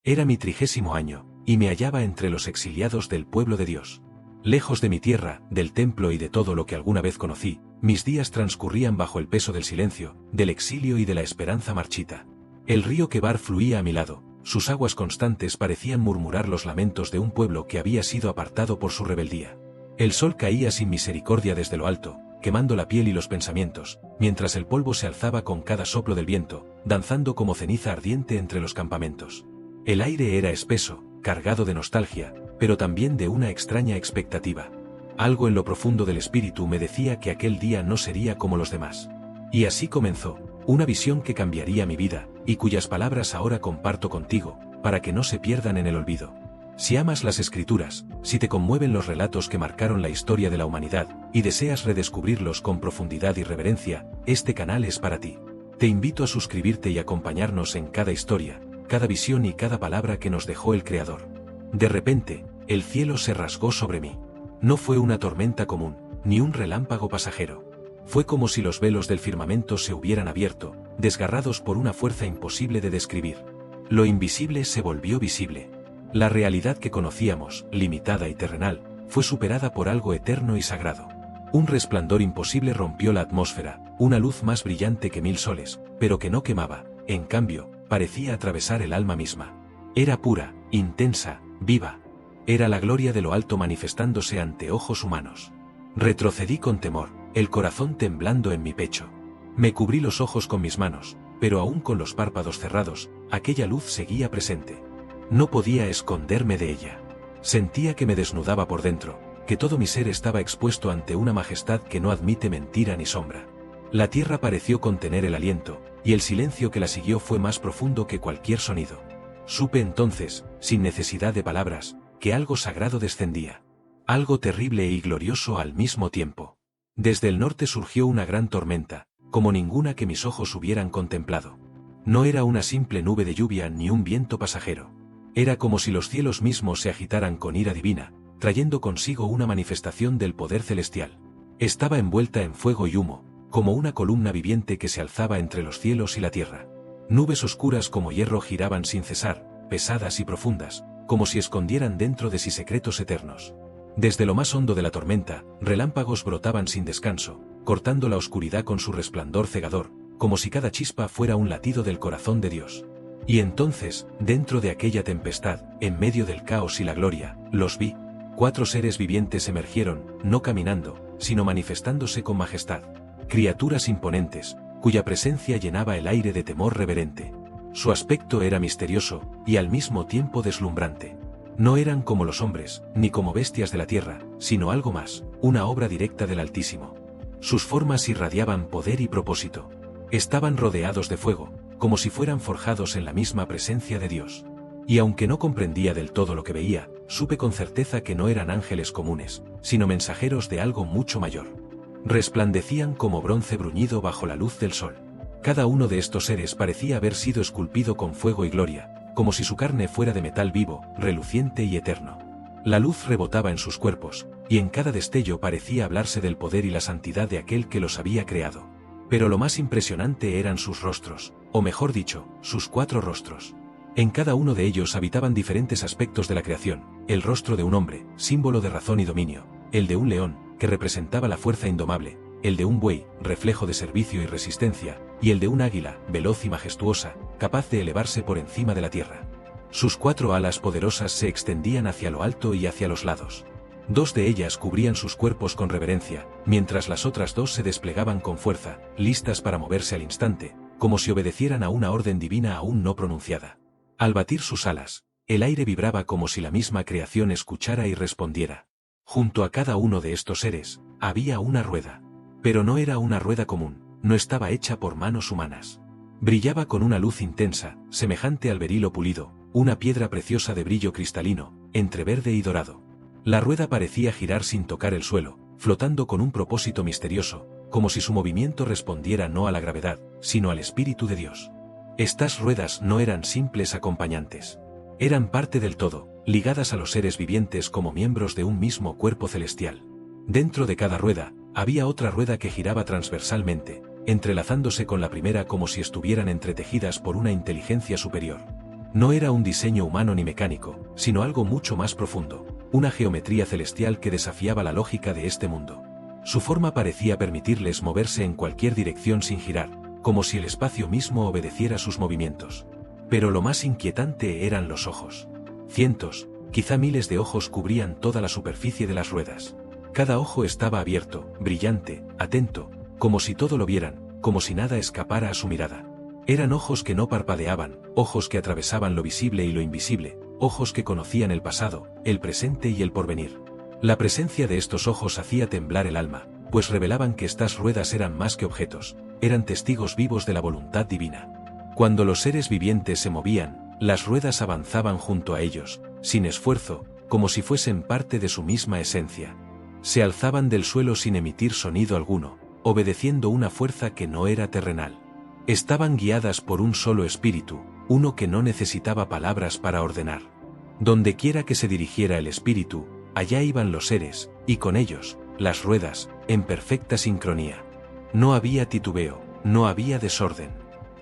Era mi 30º año, y me hallaba entre los exiliados del pueblo de Dios. Lejos de mi tierra, del templo y de todo lo que alguna vez conocí, mis días transcurrían bajo el peso del silencio, del exilio y de la esperanza marchita. El río Quebar fluía a mi lado, sus aguas constantes parecían murmurar los lamentos de un pueblo que había sido apartado por su rebeldía. El sol caía sin misericordia desde lo alto, quemando la piel y los pensamientos, mientras el polvo se alzaba con cada soplo del viento, danzando como ceniza ardiente entre los campamentos. El aire era espeso, cargado de nostalgia, pero también de una extraña expectativa. Algo en lo profundo del espíritu me decía que aquel día no sería como los demás. Y así comenzó, una visión que cambiaría mi vida, y cuyas palabras ahora comparto contigo, para que no se pierdan en el olvido. Si amas las escrituras, si te conmueven los relatos que marcaron la historia de la humanidad, y deseas redescubrirlos con profundidad y reverencia, este canal es para ti. Te invito a suscribirte y acompañarnos en cada historia, cada visión y cada palabra que nos dejó el Creador. De repente, el cielo se rasgó sobre mí. No fue una tormenta común, ni un relámpago pasajero. Fue como si los velos del firmamento se hubieran abierto, desgarrados por una fuerza imposible de describir. Lo invisible se volvió visible. La realidad que conocíamos, limitada y terrenal, fue superada por algo eterno y sagrado. Un resplandor imposible rompió la atmósfera, una luz más brillante que 1000 soles, pero que no quemaba, en cambio, parecía atravesar el alma misma. Era pura, intensa, viva. Era la gloria de lo alto manifestándose ante ojos humanos. Retrocedí con temor, el corazón temblando en mi pecho. Me cubrí los ojos con mis manos, pero aún con los párpados cerrados, aquella luz seguía presente. No podía esconderme de ella. Sentía que me desnudaba por dentro, que todo mi ser estaba expuesto ante una majestad que no admite mentira ni sombra. La tierra pareció contener el aliento, y el silencio que la siguió fue más profundo que cualquier sonido. Supe entonces, sin necesidad de palabras, que algo sagrado descendía. Algo terrible y glorioso al mismo tiempo. Desde el norte surgió una gran tormenta, como ninguna que mis ojos hubieran contemplado. No era una simple nube de lluvia ni un viento pasajero. Era como si los cielos mismos se agitaran con ira divina, trayendo consigo una manifestación del poder celestial. Estaba envuelta en fuego y humo, como una columna viviente que se alzaba entre los cielos y la tierra. Nubes oscuras como hierro giraban sin cesar, pesadas y profundas, como si escondieran dentro de sí secretos eternos. Desde lo más hondo de la tormenta, relámpagos brotaban sin descanso, cortando la oscuridad con su resplandor cegador, como si cada chispa fuera un latido del corazón de Dios. Y entonces, dentro de aquella tempestad, en medio del caos y la gloria, los vi. 4 seres vivientes emergieron, no caminando, sino manifestándose con majestad. Criaturas imponentes, cuya presencia llenaba el aire de temor reverente. Su aspecto era misterioso, y al mismo tiempo deslumbrante. No eran como los hombres, ni como bestias de la tierra, sino algo más, una obra directa del Altísimo. Sus formas irradiaban poder y propósito. Estaban rodeados de fuego, como si fueran forjados en la misma presencia de Dios. Y aunque no comprendía del todo lo que veía, supe con certeza que no eran ángeles comunes, sino mensajeros de algo mucho mayor. Resplandecían como bronce bruñido bajo la luz del sol. Cada uno de estos seres parecía haber sido esculpido con fuego y gloria, como si su carne fuera de metal vivo, reluciente y eterno. La luz rebotaba en sus cuerpos, y en cada destello parecía hablarse del poder y la santidad de aquel que los había creado. Pero lo más impresionante eran sus rostros, o mejor dicho, sus 4 rostros. En cada uno de ellos habitaban diferentes aspectos de la creación: el rostro de un hombre, símbolo de razón y dominio; el de un león, que representaba la fuerza indomable; el de un buey, reflejo de servicio y resistencia; y el de un águila, veloz y majestuosa, capaz de elevarse por encima de la tierra. Sus 4 alas poderosas se extendían hacia lo alto y hacia los lados. 2 de ellas cubrían sus cuerpos con reverencia, mientras las otras 2 se desplegaban con fuerza, listas para moverse al instante, como si obedecieran a una orden divina aún no pronunciada. Al batir sus alas, el aire vibraba como si la misma creación escuchara y respondiera. Junto a cada uno de estos seres, había una rueda. Pero no era una rueda común, no estaba hecha por manos humanas. Brillaba con una luz intensa, semejante al berilo pulido, una piedra preciosa de brillo cristalino, entre verde y dorado. La rueda parecía girar sin tocar el suelo, flotando con un propósito misterioso, como si su movimiento respondiera no a la gravedad, sino al Espíritu de Dios. Estas ruedas no eran simples acompañantes. Eran parte del todo, ligadas a los seres vivientes como miembros de un mismo cuerpo celestial. Dentro de cada rueda, había otra rueda que giraba transversalmente, entrelazándose con la primera como si estuvieran entretejidas por una inteligencia superior. No era un diseño humano ni mecánico, sino algo mucho más profundo, una geometría celestial que desafiaba la lógica de este mundo. Su forma parecía permitirles moverse en cualquier dirección sin girar, como si el espacio mismo obedeciera sus movimientos. Pero lo más inquietante eran los ojos. Cientos, quizá miles de ojos cubrían toda la superficie de las ruedas. Cada ojo estaba abierto, brillante, atento, como si todo lo vieran, como si nada escapara a su mirada. Eran ojos que no parpadeaban, ojos que atravesaban lo visible y lo invisible, ojos que conocían el pasado, el presente y el porvenir. La presencia de estos ojos hacía temblar el alma, pues revelaban que estas ruedas eran más que objetos, eran testigos vivos de la voluntad divina. Cuando los seres vivientes se movían, las ruedas avanzaban junto a ellos, sin esfuerzo, como si fuesen parte de su misma esencia. Se alzaban del suelo sin emitir sonido alguno, obedeciendo una fuerza que no era terrenal. Estaban guiadas por un solo espíritu, uno que no necesitaba palabras para ordenar. Dondequiera que se dirigiera el espíritu, allá iban los seres, y con ellos, las ruedas, en perfecta sincronía. No había titubeo, no había desorden.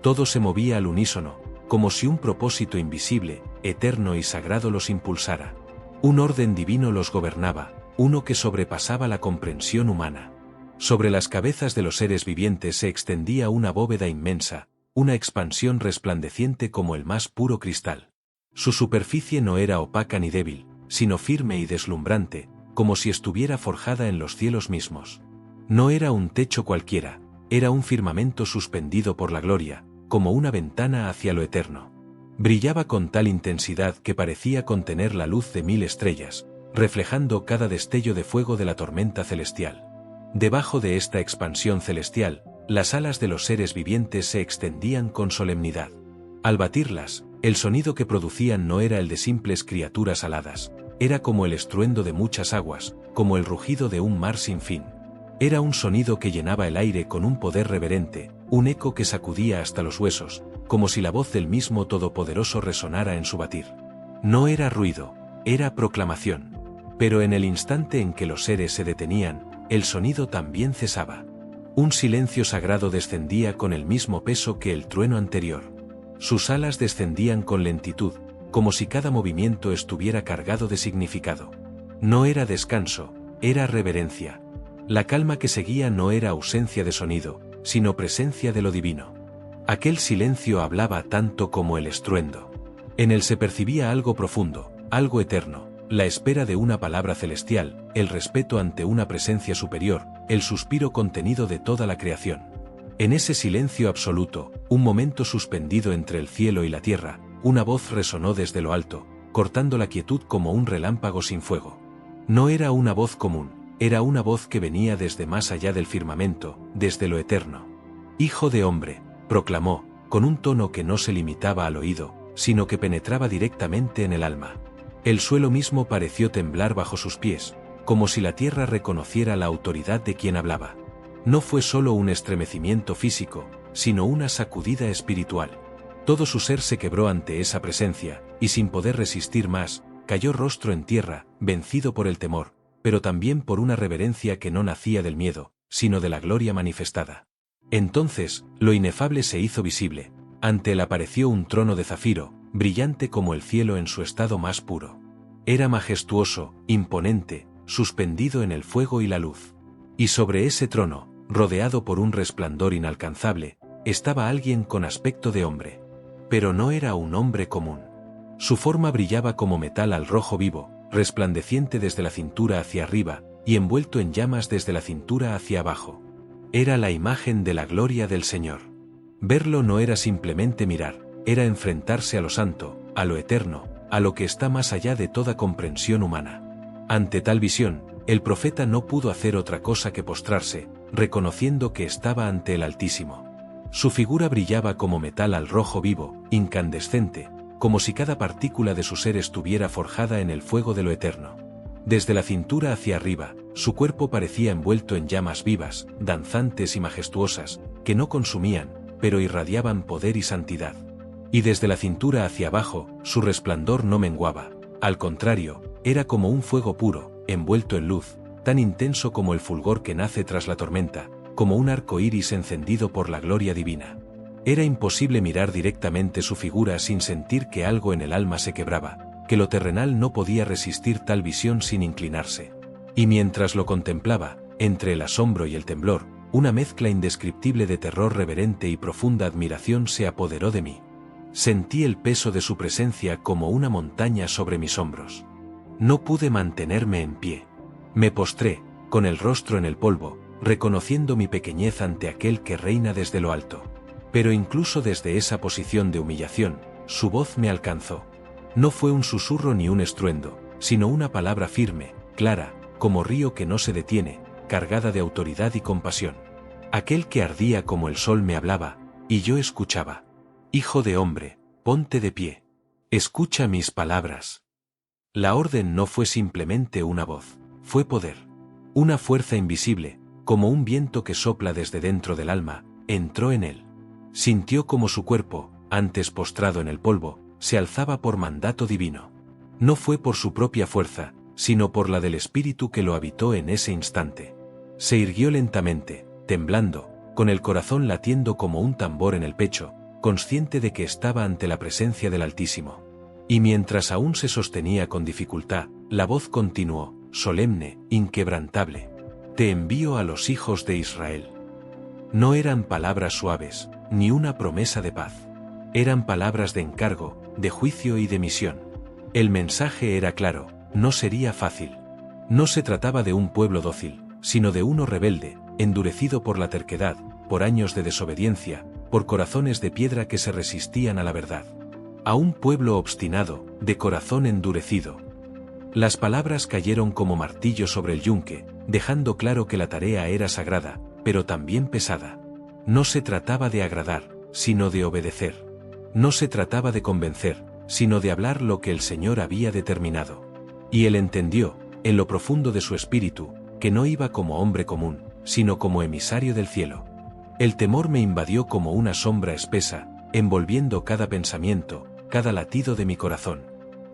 Todo se movía al unísono, como si un propósito invisible, eterno y sagrado los impulsara. Un orden divino los gobernaba, uno que sobrepasaba la comprensión humana. Sobre las cabezas de los seres vivientes se extendía una bóveda inmensa, una expansión resplandeciente como el más puro cristal. Su superficie no era opaca ni débil, sino firme y deslumbrante, como si estuviera forjada en los cielos mismos. No era un techo cualquiera, era un firmamento suspendido por la gloria, como una ventana hacia lo eterno. Brillaba con tal intensidad que parecía contener la luz de 1000 estrellas, reflejando cada destello de fuego de la tormenta celestial. Debajo de esta expansión celestial, las alas de los seres vivientes se extendían con solemnidad. Al batirlas, el sonido que producían no era el de simples criaturas aladas, era como el estruendo de muchas aguas, como el rugido de un mar sin fin. Era un sonido que llenaba el aire con un poder reverente, un eco que sacudía hasta los huesos, como si la voz del mismo Todopoderoso resonara en su batir. No era ruido, era proclamación. Pero en el instante en que los seres se detenían, el sonido también cesaba. Un silencio sagrado descendía con el mismo peso que el trueno anterior. Sus alas descendían con lentitud, como si cada movimiento estuviera cargado de significado. No era descanso, era reverencia. La calma que seguía no era ausencia de sonido, sino presencia de lo divino. Aquel silencio hablaba tanto como el estruendo. En él se percibía algo profundo, algo eterno. La espera de una palabra celestial, el respeto ante una presencia superior, el suspiro contenido de toda la creación. En ese silencio absoluto, un momento suspendido entre el cielo y la tierra, una voz resonó desde lo alto, cortando la quietud como un relámpago sin fuego. No era una voz común, era una voz que venía desde más allá del firmamento, desde lo eterno. «Hijo de hombre», proclamó, con un tono que no se limitaba al oído, sino que penetraba directamente en el alma. El suelo mismo pareció temblar bajo sus pies, como si la tierra reconociera la autoridad de quien hablaba. No fue solo un estremecimiento físico, sino una sacudida espiritual. Todo su ser se quebró ante esa presencia, y sin poder resistir más, cayó rostro en tierra, vencido por el temor, pero también por una reverencia que no nacía del miedo, sino de la gloria manifestada. Entonces, lo inefable se hizo visible. Ante él apareció un trono de zafiro, brillante como el cielo en su estado más puro. Era majestuoso, imponente, suspendido en el fuego y la luz. Y sobre ese trono, rodeado por un resplandor inalcanzable, estaba alguien con aspecto de hombre. Pero no era un hombre común. Su forma brillaba como metal al rojo vivo, resplandeciente desde la cintura hacia arriba, y envuelto en llamas desde la cintura hacia abajo. Era la imagen de la gloria del Señor. Verlo no era simplemente mirar, era enfrentarse a lo santo, a lo eterno, a lo que está más allá de toda comprensión humana. Ante tal visión, el profeta no pudo hacer otra cosa que postrarse, reconociendo que estaba ante el Altísimo. Su figura brillaba como metal al rojo vivo, incandescente, como si cada partícula de su ser estuviera forjada en el fuego de lo eterno. Desde la cintura hacia arriba, su cuerpo parecía envuelto en llamas vivas, danzantes y majestuosas, que no consumían, pero irradiaban poder y santidad. Y desde la cintura hacia abajo, su resplandor no menguaba, al contrario, era como un fuego puro, envuelto en luz, tan intenso como el fulgor que nace tras la tormenta, como un arco iris encendido por la gloria divina. Era imposible mirar directamente su figura sin sentir que algo en el alma se quebraba, que lo terrenal no podía resistir tal visión sin inclinarse. Y mientras lo contemplaba, entre el asombro y el temblor, una mezcla indescriptible de terror reverente y profunda admiración se apoderó de mí. Sentí el peso de su presencia como una montaña sobre mis hombros. No pude mantenerme en pie. Me postré, con el rostro en el polvo, reconociendo mi pequeñez ante aquel que reina desde lo alto. Pero incluso desde esa posición de humillación, su voz me alcanzó. No fue un susurro ni un estruendo, sino una palabra firme, clara, como río que no se detiene, cargada de autoridad y compasión. Aquel que ardía como el sol me hablaba, y yo escuchaba. Hijo de hombre, ponte de pie. Escucha mis palabras. La orden no fue simplemente una voz, fue poder. Una fuerza invisible, como un viento que sopla desde dentro del alma, entró en él. Sintió como su cuerpo, antes postrado en el polvo, se alzaba por mandato divino. No fue por su propia fuerza, sino por la del espíritu que lo habitó en ese instante. Se irguió lentamente, temblando, con el corazón latiendo como un tambor en el pecho, consciente de que estaba ante la presencia del Altísimo. Y mientras aún se sostenía con dificultad, la voz continuó, solemne, inquebrantable. Te envío a los hijos de Israel. No eran palabras suaves, ni una promesa de paz. Eran palabras de encargo, de juicio y de misión. El mensaje era claro, no sería fácil. No se trataba de un pueblo dócil, sino de uno rebelde, endurecido por la terquedad, por años de desobediencia, por corazones de piedra que se resistían a la verdad. A un pueblo obstinado, de corazón endurecido. Las palabras cayeron como martillo sobre el yunque, dejando claro que la tarea era sagrada, pero también pesada. No se trataba de agradar, sino de obedecer. No se trataba de convencer, sino de hablar lo que el Señor había determinado. Y él entendió, en lo profundo de su espíritu, que no iba como hombre común, sino como emisario del cielo. El temor me invadió como una sombra espesa, envolviendo cada pensamiento, cada latido de mi corazón.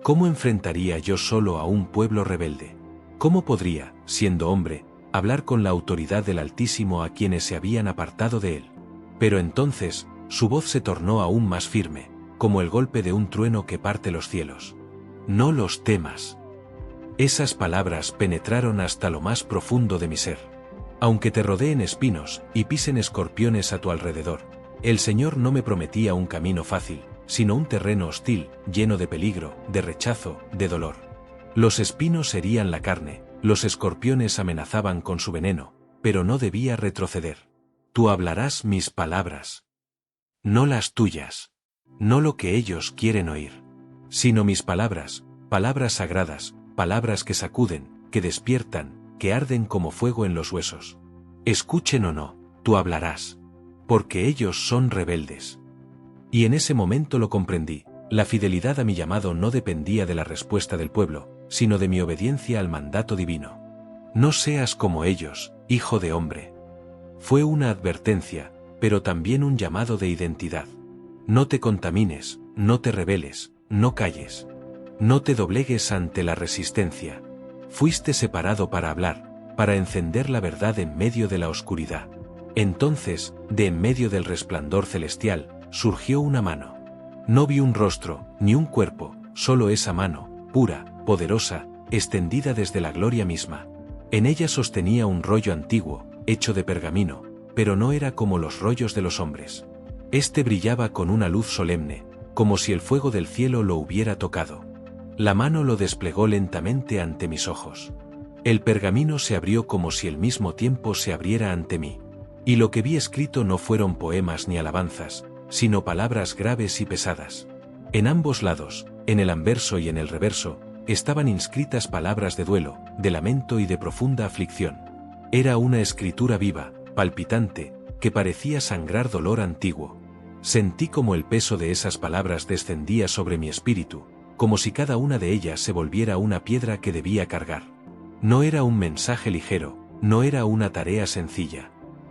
¿Cómo enfrentaría yo solo a un pueblo rebelde? ¿Cómo podría, siendo hombre, hablar con la autoridad del Altísimo a quienes se habían apartado de él? Pero entonces, su voz se tornó aún más firme, como el golpe de un trueno que parte los cielos. No los temas. Esas palabras penetraron hasta lo más profundo de mi ser. Aunque te rodeen espinos y pisen escorpiones a tu alrededor, el Señor no me prometía un camino fácil, sino un terreno hostil, lleno de peligro, de rechazo, de dolor. Los espinos herían la carne, los escorpiones amenazaban con su veneno, pero no debía retroceder. Tú hablarás mis palabras. No las tuyas. No lo que ellos quieren oír. Sino mis palabras, palabras sagradas, palabras que sacuden, que despiertan, que arden como fuego en los huesos. Escuchen o no, tú hablarás. Porque ellos son rebeldes. Y en ese momento lo comprendí, la fidelidad a mi llamado no dependía de la respuesta del pueblo, sino de mi obediencia al mandato divino. No seas como ellos, hijo de hombre. Fue una advertencia, pero también un llamado de identidad. No te contamines, no te rebeles, no calles. No te doblegues ante la resistencia. Fuiste separado para hablar, para encender la verdad en medio de la oscuridad. Entonces, de en medio del resplandor celestial, surgió una mano. No vi un rostro, ni un cuerpo, solo esa mano, pura, poderosa, extendida desde la gloria misma. En ella sostenía un rollo antiguo, hecho de pergamino, pero no era como los rollos de los hombres. Este brillaba con una luz solemne, como si el fuego del cielo lo hubiera tocado. La mano lo desplegó lentamente ante mis ojos. El pergamino se abrió como si al mismo tiempo se abriera ante mí. Y lo que vi escrito no fueron poemas ni alabanzas, sino palabras graves y pesadas. En ambos lados, en el anverso y en el reverso, estaban inscritas palabras de duelo, de lamento y de profunda aflicción. Era una escritura viva, palpitante, que parecía sangrar dolor antiguo. Sentí como el peso de esas palabras descendía sobre mi espíritu, como si cada una de ellas se volviera una piedra que debía cargar. No era un mensaje ligero, no era una tarea sencilla.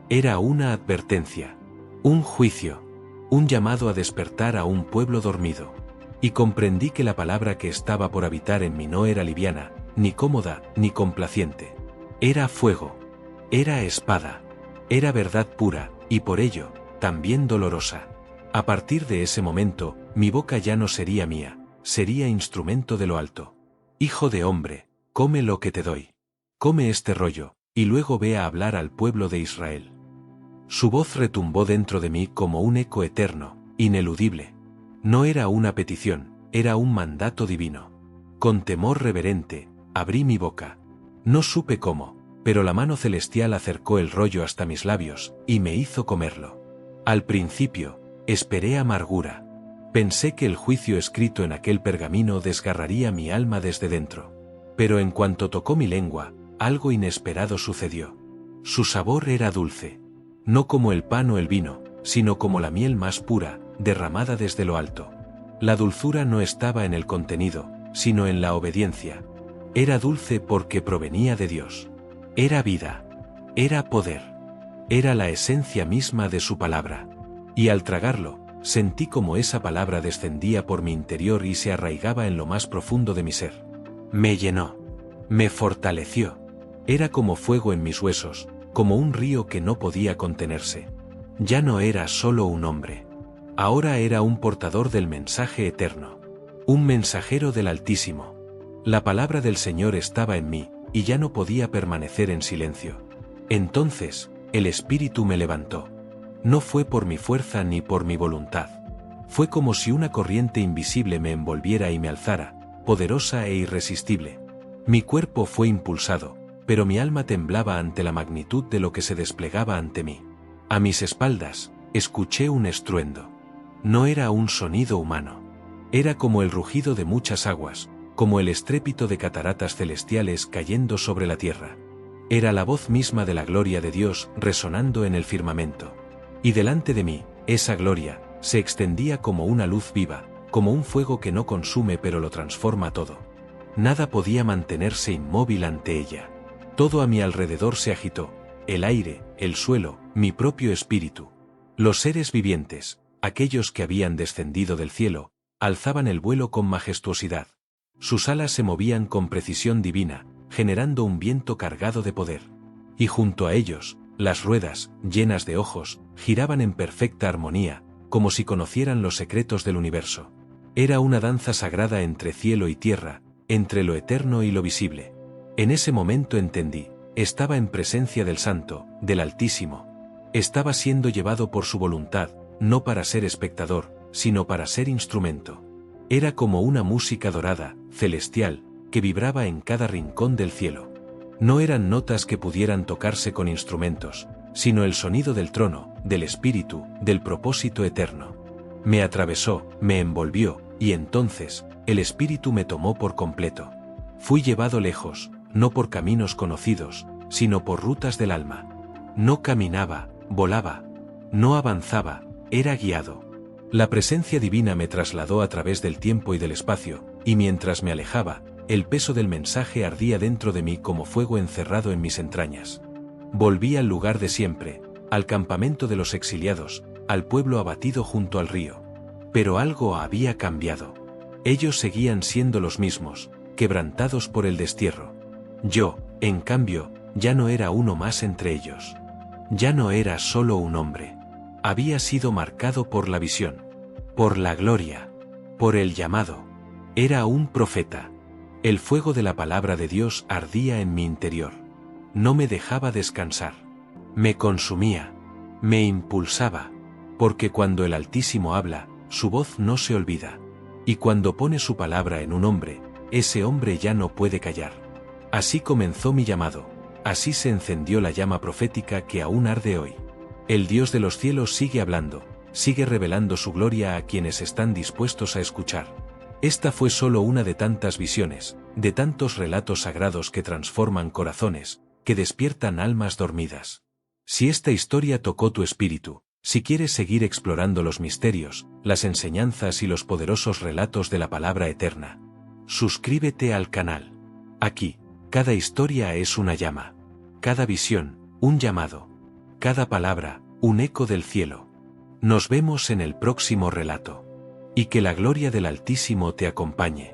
Era una advertencia, un juicio, un llamado a despertar a un pueblo dormido. Y comprendí que la palabra que estaba por habitar en mí no era liviana, ni cómoda, ni complaciente. Era fuego, era espada, era verdad pura, y por ello, también dolorosa. A partir de ese momento, mi boca ya no sería mía, sería instrumento de lo alto. Hijo de hombre, come lo que te doy. Come este rollo, y luego ve a hablar al pueblo de Israel. Su voz retumbó dentro de mí como un eco eterno, ineludible. No era una petición, era un mandato divino. Con temor reverente, abrí mi boca. No supe cómo, pero la mano celestial acercó el rollo hasta mis labios, y me hizo comerlo. Al principio, esperé amargura. Pensé que el juicio escrito en aquel pergamino desgarraría mi alma desde dentro. Pero en cuanto tocó mi lengua, algo inesperado sucedió. Su sabor era dulce. No como el pan o el vino, sino como la miel más pura, derramada desde lo alto. La dulzura no estaba en el contenido, sino en la obediencia. Era dulce porque provenía de Dios. Era vida. Era poder. Era la esencia misma de su palabra. Y al tragarlo, sentí como esa palabra descendía por mi interior y se arraigaba en lo más profundo de mi ser. Me llenó. Me fortaleció. Era como fuego en mis huesos, como un río que no podía contenerse. Ya no era solo un hombre. Ahora era un portador del mensaje eterno. Un mensajero del Altísimo. La palabra del Señor estaba en mí, y ya no podía permanecer en silencio. Entonces, el Espíritu me levantó. No fue por mi fuerza ni por mi voluntad. Fue como si una corriente invisible me envolviera y me alzara, poderosa e irresistible. Mi cuerpo fue impulsado, pero mi alma temblaba ante la magnitud de lo que se desplegaba ante mí. A mis espaldas, escuché un estruendo. No era un sonido humano. Era como el rugido de muchas aguas, como el estrépito de cataratas celestiales cayendo sobre la tierra. Era la voz misma de la gloria de Dios resonando en el firmamento. Y delante de mí, esa gloria, se extendía como una luz viva, como un fuego que no consume pero lo transforma todo. Nada podía mantenerse inmóvil ante ella. Todo a mi alrededor se agitó, el aire, el suelo, mi propio espíritu. Los seres vivientes, aquellos que habían descendido del cielo, alzaban el vuelo con majestuosidad. Sus alas se movían con precisión divina, generando un viento cargado de poder. Y junto a ellos, las ruedas, llenas de ojos, giraban en perfecta armonía, como si conocieran los secretos del universo. Era una danza sagrada entre cielo y tierra, entre lo eterno y lo visible. En ese momento entendí, estaba en presencia del Santo, del Altísimo. Estaba siendo llevado por su voluntad, no para ser espectador, sino para ser instrumento. Era como una música dorada, celestial, que vibraba en cada rincón del cielo. No eran notas que pudieran tocarse con instrumentos, sino el sonido del trono, del espíritu, del propósito eterno. Me atravesó, me envolvió, y entonces, el espíritu me tomó por completo. Fui llevado lejos, no por caminos conocidos, sino por rutas del alma. No caminaba, volaba. No avanzaba, era guiado. La presencia divina me trasladó a través del tiempo y del espacio, y mientras me alejaba, el peso del mensaje ardía dentro de mí como fuego encerrado en mis entrañas. Volví al lugar de siempre, al campamento de los exiliados, al pueblo abatido junto al río. Pero algo había cambiado. Ellos seguían siendo los mismos, quebrantados por el destierro. Yo, en cambio, ya no era uno más entre ellos. Ya no era solo un hombre. Había sido marcado por la visión, por la gloria, por el llamado. Era un profeta. El fuego de la palabra de Dios ardía en mi interior. No me dejaba descansar. Me consumía. Me impulsaba. Porque cuando el Altísimo habla, su voz no se olvida. Y cuando pone su palabra en un hombre, ese hombre ya no puede callar. Así comenzó mi llamado. Así se encendió la llama profética que aún arde hoy. El Dios de los cielos sigue hablando, sigue revelando su gloria a quienes están dispuestos a escuchar. Esta fue solo una de tantas visiones, de tantos relatos sagrados que transforman corazones, que despiertan almas dormidas. Si esta historia tocó tu espíritu, si quieres seguir explorando los misterios, las enseñanzas y los poderosos relatos de la palabra eterna, suscríbete al canal. Aquí, cada historia es una llama. Cada visión, un llamado. Cada palabra, un eco del cielo. Nos vemos en el próximo relato. Y que la gloria del Altísimo te acompañe.